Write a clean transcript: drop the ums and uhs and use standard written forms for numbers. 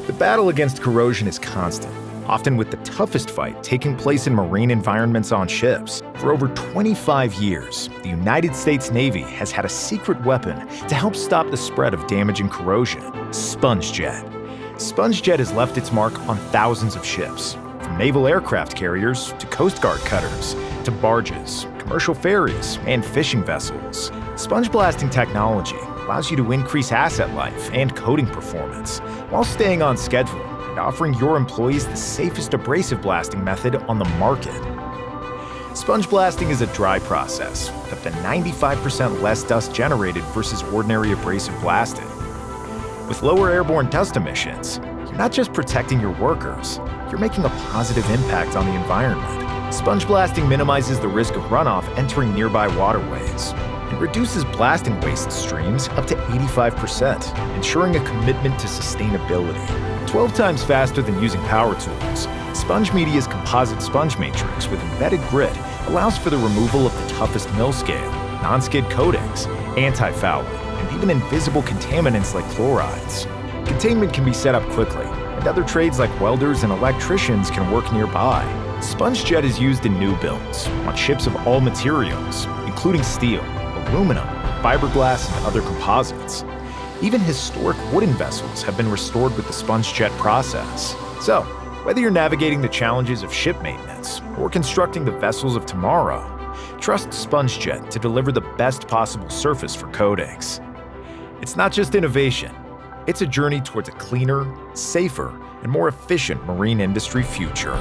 The battle against corrosion is constant, often with the toughest fight taking place in marine environments on ships. For over 25 years, the United States Navy has had a secret weapon to help stop the spread of damaging corrosion: sponge jet. Sponge jet has left its mark on thousands of ships, from naval aircraft carriers to Coast Guard cutters to barges, commercial ferries, and fishing vessels. Sponge blasting technology allows you to increase asset life and coating performance while staying on schedule and offering your employees the safest abrasive blasting method on the market. Sponge blasting is a dry process with up to 95% less dust generated versus ordinary abrasive blasting. With lower airborne dust emissions, you're not just protecting your workers, you're making a positive impact on the environment. Sponge blasting minimizes the risk of runoff entering nearby waterways and reduces blasting waste streams up to 85%, ensuring a commitment to sustainability. 12 times faster than using power tools, Sponge Media's composite sponge matrix with embedded grit allows for the removal of the toughest mill scale, non-skid coatings, anti-fouling, and even invisible contaminants like chlorides. Containment can be set up quickly, and other trades like welders and electricians can work nearby. Sponge jet is used in new builds, on ships of all materials, including steel, aluminum, fiberglass, and other composites. Even historic wooden vessels have been restored with the sponge jet process. So, whether you're navigating the challenges of ship maintenance or constructing the vessels of tomorrow, trust Sponge Jet to deliver the best possible surface for coatings. It's not just innovation, it's a journey towards a cleaner, safer, and more efficient marine industry future.